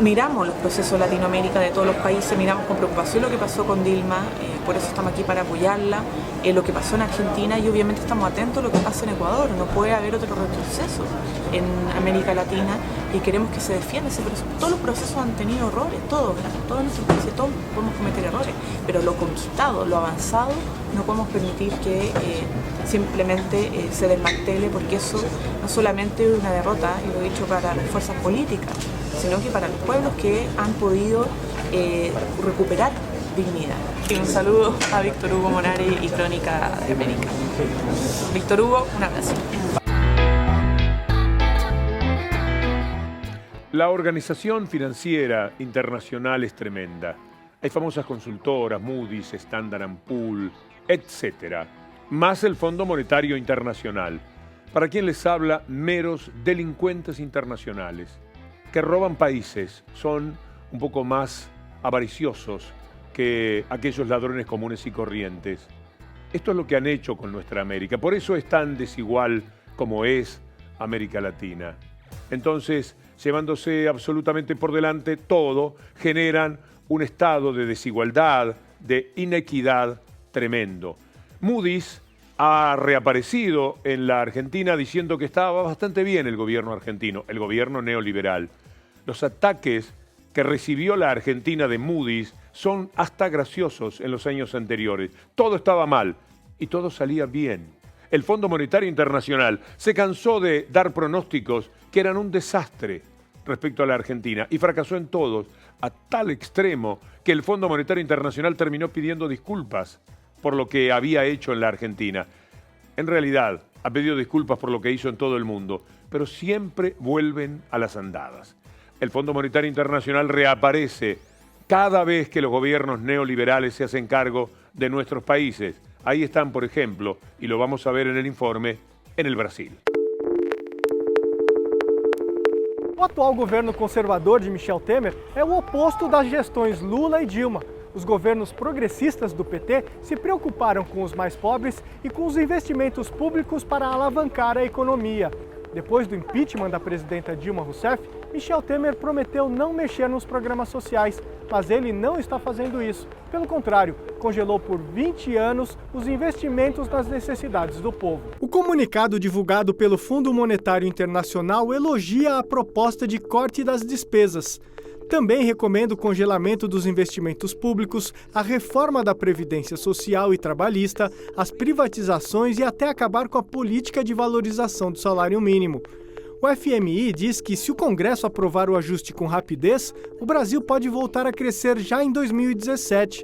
Miramos los procesos de Latinoamérica, de todos los países, miramos con preocupación lo que pasó con Dilma, por eso estamos aquí para apoyarla, lo que pasó en Argentina y obviamente estamos atentos a lo que pasa en Ecuador. No puede haber otro retroceso en América Latina y queremos que se defienda ese proceso. Todos los procesos han tenido errores, todos nuestros países, todos podemos cometer errores, pero lo conquistado, lo avanzado, no podemos permitir que simplemente se desmantele, porque eso no solamente es una derrota, y lo he dicho, para las fuerzas políticas, sino que para los pueblos que han podido recuperar dignidad. Y un saludo a Víctor Hugo Morari y Crónica de América. Víctor Hugo, un abrazo. La organización financiera internacional es tremenda. Hay famosas consultoras, Moody's, Standard & Poor's, etc. Más el Fondo Monetario Internacional. Para quien les habla, meros delincuentes internacionales que roban países, son un poco más avariciosos que aquellos ladrones comunes y corrientes. Esto es lo que han hecho con nuestra América. Por eso es tan desigual como es América Latina. Entonces, llevándose absolutamente por delante todo, generan un estado de desigualdad, de inequidad tremendo. Moody's ha reaparecido en la Argentina diciendo que estaba bastante bien el gobierno argentino, el gobierno neoliberal. Los ataques que recibió la Argentina de Moody's son hasta graciosos en los años anteriores. Todo estaba mal y todo salía bien. El Fondo Monetario Internacional se cansó de dar pronósticos que eran un desastre respecto a la Argentina y fracasó en todos, a tal extremo que el Fondo Monetario Internacional terminó pidiendo disculpas por lo que había hecho en la Argentina. En realidad, ha pedido disculpas por lo que hizo en todo el mundo, pero siempre vuelven a las andadas. El Fondo Monetario Internacional reaparece cada vez que los gobiernos neoliberales se hacen cargo de nuestros países. Ahí están, por ejemplo, y lo vamos a ver en el informe, en el Brasil. O atual governo conservador de Michel Temer é o oposto das gestões Lula e Dilma. Os governos progressistas do PT se preocuparam com os mais pobres e com os investimentos públicos para alavancar a economia. Depois do impeachment da presidenta Dilma Rousseff, Michel Temer prometeu não mexer nos programas sociais, mas ele não está fazendo isso. Pelo contrário, congelou por 20 anos os investimentos nas necessidades do povo. O comunicado divulgado pelo Fundo Monetário Internacional elogia a proposta de corte das despesas. Também recomenda o congelamento dos investimentos públicos, a reforma da Previdência Social e Trabalhista, as privatizações e até acabar com a política de valorização do salário mínimo. O FMI diz que, se o Congresso aprovar o ajuste com rapidez, o Brasil pode voltar a crescer já em 2017.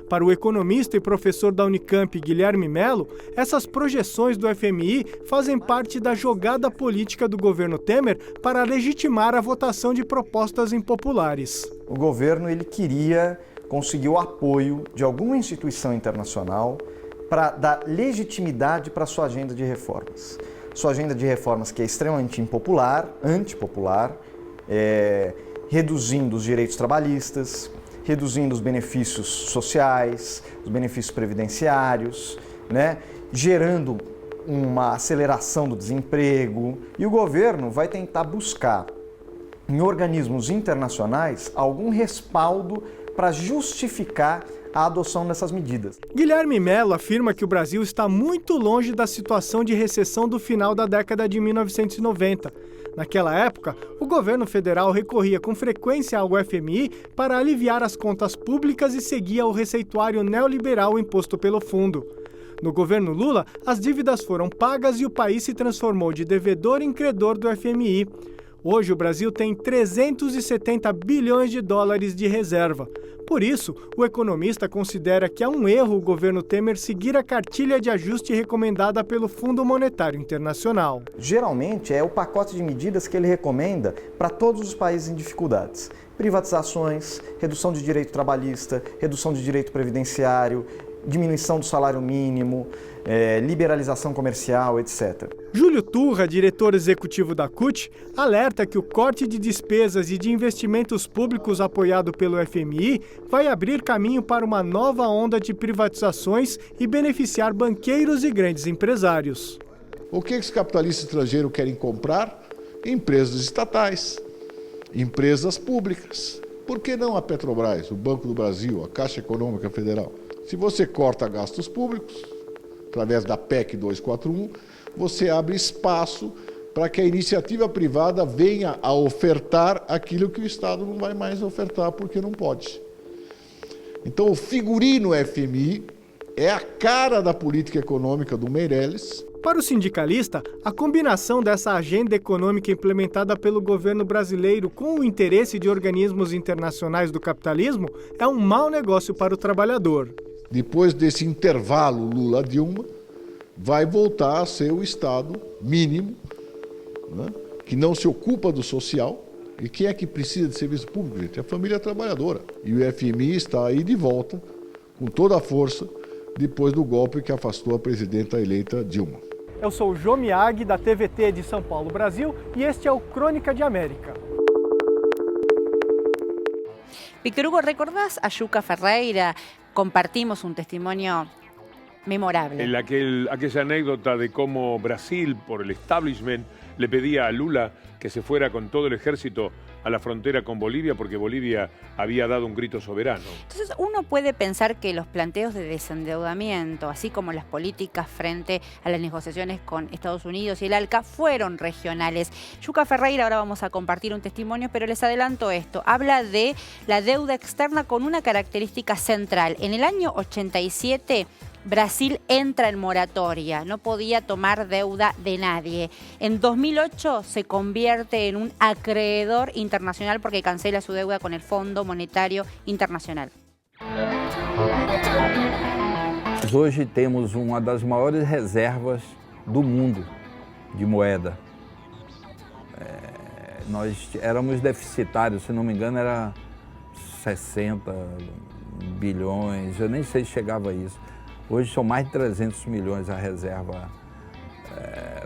Para o economista e professor da Unicamp, Guilherme Mello, essas projeções do FMI fazem parte da jogada política do governo Temer para legitimar a votação de propostas impopulares. O governo queria conseguir o apoio de alguma instituição internacional para dar legitimidade para a sua agenda de reformas. Sua agenda de reformas que é extremamente impopular, antipopular, reduzindo os direitos trabalhistas, reduzindo os benefícios sociais, os benefícios previdenciários, gerando uma aceleração do desemprego. E o governo vai tentar buscar em organismos internacionais algum respaldo para justificar a adoção dessas medidas. Guilherme Mello afirma que o Brasil está muito longe da situação de recessão do final da década de 1990. Naquela época, o governo federal recorria com frequência ao FMI para aliviar as contas públicas e seguia o receituário neoliberal imposto pelo fundo. No governo Lula, as dívidas foram pagas e o país se transformou de devedor em credor do FMI. Hoje, o Brasil tem 370 bilhões de dólares de reserva. Por isso, o economista considera que é um erro o governo Temer seguir a cartilha de ajuste recomendada pelo Fundo Monetário Internacional. Geralmente, é o pacote de medidas que ele recomenda para todos os países em dificuldades. Privatizações, redução de direito trabalhista, redução de direito previdenciário, diminuição do salário mínimo, liberalização comercial, etc. Júlio Turra, diretor executivo da CUT, alerta que o corte de despesas e de investimentos públicos apoiado pelo FMI vai abrir caminho para uma nova onda de privatizações e beneficiar banqueiros e grandes empresários. O que os capitalistas estrangeiros querem comprar? Empresas estatais. empresas públicas. Por que não a Petrobras, o Banco do Brasil, a Caixa Econômica Federal? Se você corta gastos públicos, através da PEC 241, você abre espaço para que a iniciativa privada venha a ofertar aquilo que o Estado não vai mais ofertar porque não pode. Então, o figurino FMI é a cara da política econômica do Meirelles. Para o sindicalista, a combinação dessa agenda econômica implementada pelo governo brasileiro com o interesse de organismos internacionais do capitalismo é um mau negócio para o trabalhador. Depois desse intervalo Lula-Dilma, vai voltar a ser o Estado mínimo, né, que não se ocupa do social. E quem é que precisa de serviço público, gente? É a família trabalhadora. E o FMI está aí de volta, com toda a força, depois do golpe que afastou a presidenta eleita Dilma. Eu sou o Jô Miyagi, da TVT de São Paulo, Brasil, e este é o Crônica de América. Víctor Hugo, ¿recordás a Yucca Ferreira? Compartimos un testimonio memorable. Aquella anécdota de cómo Brasil, por el establishment, le pedía a Lula que se fuera con todo el ejército a la frontera con Bolivia porque Bolivia había dado un grito soberano. Entonces uno puede pensar que los planteos de desendeudamiento, así como las políticas frente a las negociaciones con Estados Unidos y el ALCA, fueron regionales. Yucca Ferreira, ahora vamos a compartir un testimonio, pero les adelanto esto. Habla de la deuda externa con una característica central. En el año 87... Brasil entra en moratoria, no podía tomar deuda de nadie. En 2008 se convierte en un acreedor internacional porque cancela su deuda con el Fondo Monetario Internacional. Hoje temos uma das maiores reservas do mundo de moeda. Nós éramos deficitários, se não me engano era 60 bilhões, eu nem sei se chegava a isso. Hoje são mais de 300 milhões a reserva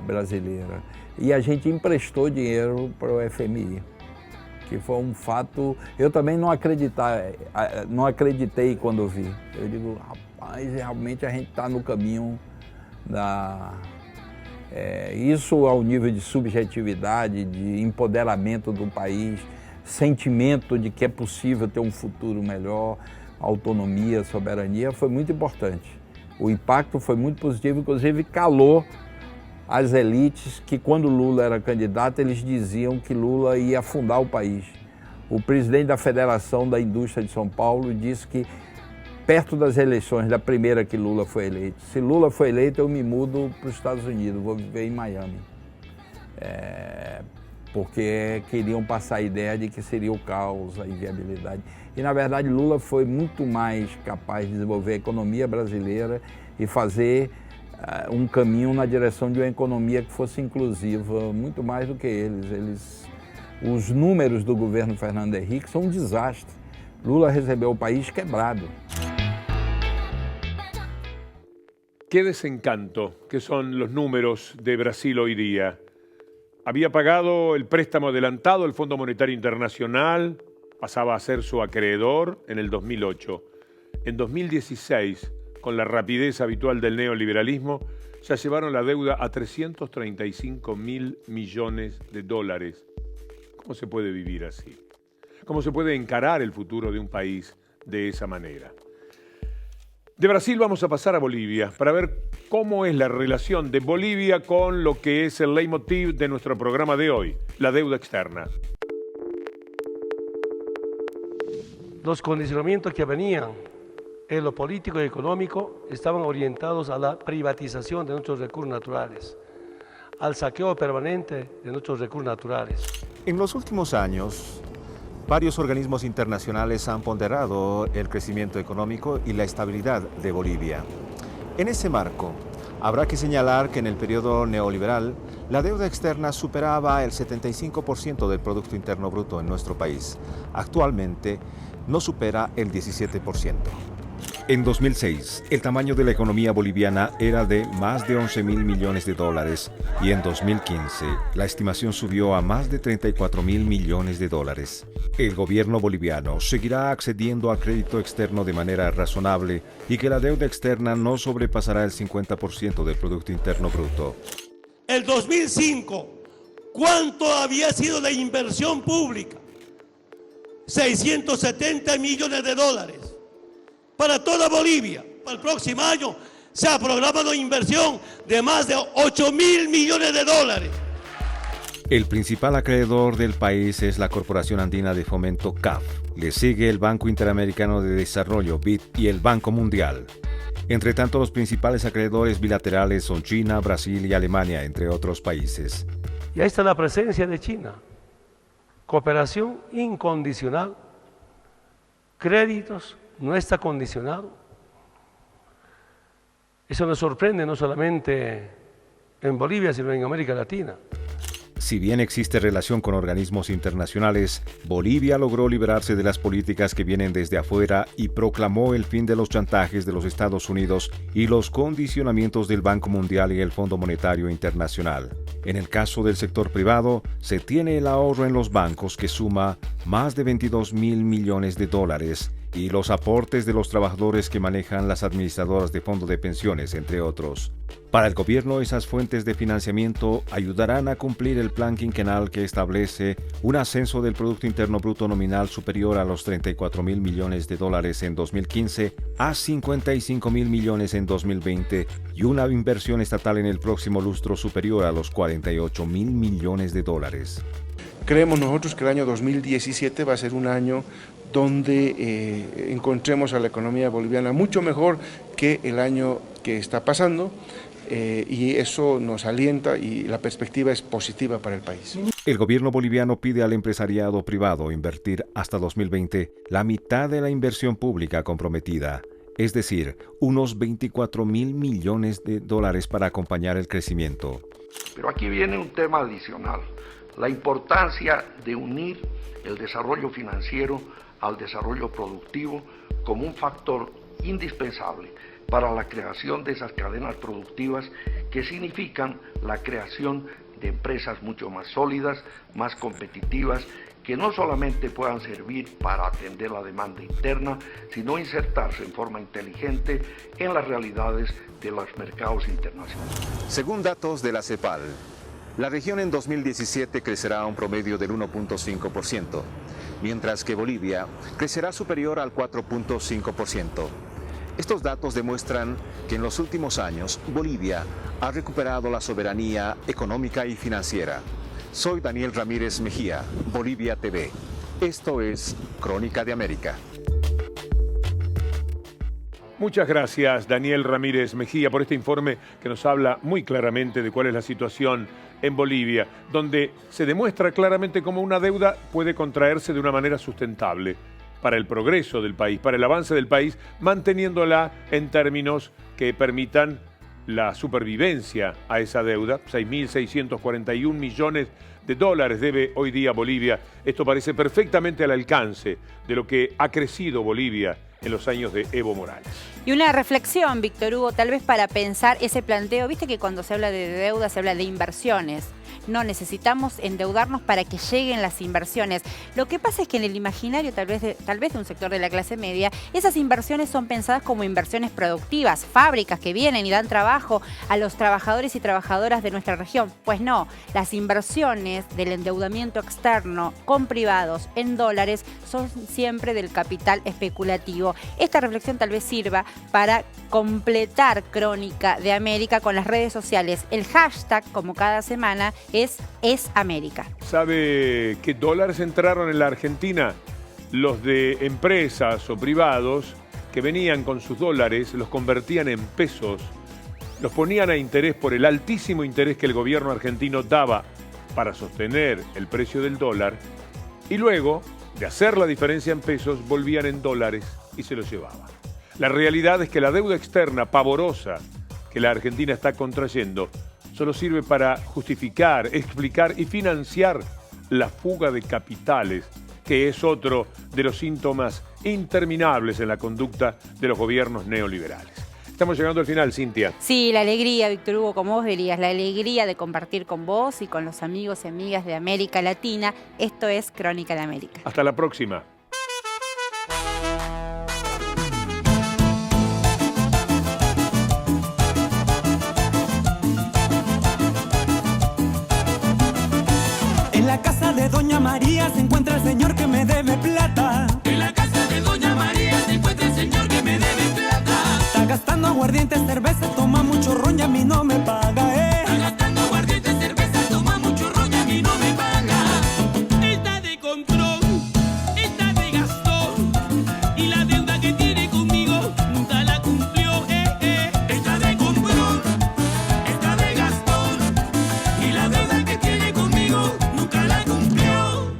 brasileira. E a gente emprestou dinheiro para o FMI, que foi um fato... Eu também não acreditei quando vi. Eu digo, rapaz, realmente a gente está no caminho da... isso ao nível de subjetividade, de empoderamento do país, sentimento de que é possível ter um futuro melhor, autonomia, soberania, foi muito importante. O impacto foi muito positivo, inclusive calou as elites que quando Lula era candidato, eles diziam que Lula ia afundar o país. O presidente da Federação da Indústria de São Paulo disse que perto das eleições, da primeira que Lula foi eleito, se Lula foi eleito eu me mudo para os Estados Unidos, vou viver em Miami. Porque queriam passar a ideia de que seria o caos, a inviabilidade. E, na verdade, Lula foi muito mais capaz de desenvolver a economia brasileira e fazer um caminho na direção de uma economia que fosse inclusiva, muito mais do que eles. Os números do governo Fernando Henrique são um desastre. Lula recebeu o país quebrado. Qué desencanto que son los números de Brasil hoy día. Había pagado el préstamo adelantado al Fondo Monetario Internacional, pasaba a ser su acreedor en el 2008. En 2016, con la rapidez habitual del neoliberalismo, ya llevaron la deuda a 335.000 millones de dólares. ¿Cómo se puede vivir así? ¿Cómo se puede encarar el futuro de un país de esa manera? De Brasil vamos a pasar a Bolivia para ver cómo es la relación de Bolivia con lo que es el leitmotiv de nuestro programa de hoy, la deuda externa. Los condicionamientos que venían en lo político y económico estaban orientados a la privatización de nuestros recursos naturales, al saqueo permanente de nuestros recursos naturales. En los últimos años, varios organismos internacionales han ponderado el crecimiento económico y la estabilidad de Bolivia. En ese marco, habrá que señalar que en el periodo neoliberal, la deuda externa superaba el 75% del Producto Interno Bruto en nuestro país. Actualmente, no supera el 17%. En 2006, el tamaño de la economía boliviana era de más de 11.000 millones de dólares y en 2015 la estimación subió a más de 34.000 millones de dólares. El gobierno boliviano seguirá accediendo a crédito externo de manera razonable y que la deuda externa no sobrepasará el 50% del Producto Interno Bruto. El 2005, ¿cuánto había sido la inversión pública? 670 millones de dólares para toda Bolivia. Para el próximo año se ha programado inversión de más de 8.000 millones de dólares. El principal acreedor del país es la Corporación Andina de Fomento CAF. Le sigue el Banco Interamericano de Desarrollo BID y el Banco Mundial. Entre tanto, los principales acreedores bilaterales son China, Brasil y Alemania, entre otros países. Y ahí está la presencia de China. Cooperación incondicional. Créditos no está condicionado. Eso nos sorprende no solamente en Bolivia, sino en América Latina. Si bien existe relación con organismos internacionales, Bolivia logró liberarse de las políticas que vienen desde afuera y proclamó el fin de los chantajes de los Estados Unidos y los condicionamientos del Banco Mundial y el Fondo Monetario Internacional. En el caso del sector privado, se tiene el ahorro en los bancos que suma más de 22.000 millones de dólares y los aportes de los trabajadores que manejan las administradoras de fondos de pensiones, entre otros. Para el gobierno, esas fuentes de financiamiento ayudarán a cumplir el plan quinquenal que establece un ascenso del Producto Interno Bruto nominal superior a los 34.000 millones de dólares en 2015 a 55.000 millones en 2020 y una inversión estatal en el próximo lustro superior a los 48.000 millones de dólares. Creemos nosotros que el año 2017 va a ser un año donde encontremos a la economía boliviana mucho mejor que el año que está pasando y eso nos alienta y la perspectiva es positiva para el país. El gobierno boliviano pide al empresariado privado invertir hasta 2020 la mitad de la inversión pública comprometida, es decir, unos 24.000 millones de dólares para acompañar el crecimiento. Pero aquí viene un tema adicional, la importancia de unir el desarrollo financiero al desarrollo productivo como un factor indispensable para la creación de esas cadenas productivas que significan la creación de empresas mucho más sólidas, más competitivas, que no solamente puedan servir para atender la demanda interna, sino insertarse en forma inteligente en las realidades de los mercados internacionales. Según datos de la CEPAL, la región en 2017 crecerá a un promedio del 1.5%, mientras que Bolivia crecerá superior al 4.5%. Estos datos demuestran que en los últimos años Bolivia ha recuperado la soberanía económica y financiera. Soy Daniel Ramírez Mejía, Bolivia TV. Esto es Crónica de América. Muchas gracias, Daniel Ramírez Mejía, por este informe que nos habla muy claramente de cuál es la situación en Bolivia, donde se demuestra claramente cómo una deuda puede contraerse de una manera sustentable para el progreso del país, para el avance del país, manteniéndola en términos que permitan la supervivencia a esa deuda. 6.641 millones de dólares debe hoy día Bolivia. Esto parece perfectamente al alcance de lo que ha crecido Bolivia en los años de Evo Morales. Y una reflexión, Víctor Hugo, tal vez para pensar ese planteo. Viste que cuando se habla de deuda se habla de inversiones. No, necesitamos endeudarnos para que lleguen las inversiones. Lo que pasa es que en el imaginario, tal vez de un sector de la clase media, esas inversiones son pensadas como inversiones productivas, fábricas que vienen y dan trabajo a los trabajadores y trabajadoras de nuestra región. Pues no, las inversiones del endeudamiento externo con privados en dólares son siempre del capital especulativo. Esta reflexión tal vez sirva para completar Crónica de América con las redes sociales. El hashtag, como cada semana, es América. ¿Sabe qué dólares entraron en la Argentina? Los de empresas o privados que venían con sus dólares, los convertían en pesos, los ponían a interés por el altísimo interés que el gobierno argentino daba para sostener el precio del dólar, y luego de hacer la diferencia en pesos volvían en dólares y se los llevaban. La realidad es que la deuda externa pavorosa que la Argentina está contrayendo solo sirve para justificar, explicar y financiar la fuga de capitales, que es otro de los síntomas interminables en la conducta de los gobiernos neoliberales. Estamos llegando al final, Cintia. Sí, la alegría, Víctor Hugo, como vos verías, la alegría de compartir con vos y con los amigos y amigas de América Latina. Esto es Crónica de América. Hasta la próxima. En la casa de Doña María se encuentra el señor que me debe plata. En la casa de Doña María se encuentra el señor que me debe plata. Está gastando aguardiente, cerveza, toma mucho ron y a mí no me paga, Está gastando aguardiente, cerveza, toma mucho ron y a mí no me paga. Está de control, está de gastón, y la deuda que tiene conmigo nunca la cumplió, Está de control, está de gastón, y la deuda que tiene conmigo nunca la cumplió.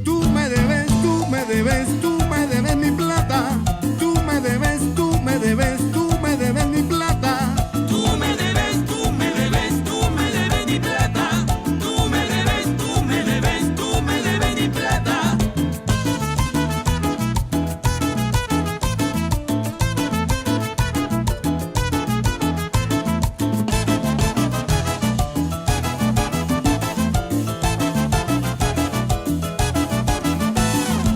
Tú me debes, tú me debes, tú me debes mi plata. Tú me debes, tú me debes, tú me debes mi plata. Tú me debes, tú me debes, tú me debes mi plata. Tú me debes, tú me debes, tú me debes mi plata.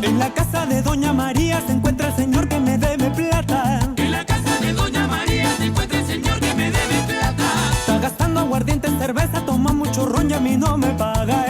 En la casa de Doña María se encuentra el señor que me debe plata. En la casa de Doña María se encuentra el señor que me debe plata. Está gastando aguardiente, cerveza, toma mucho ron y a mí no me paga,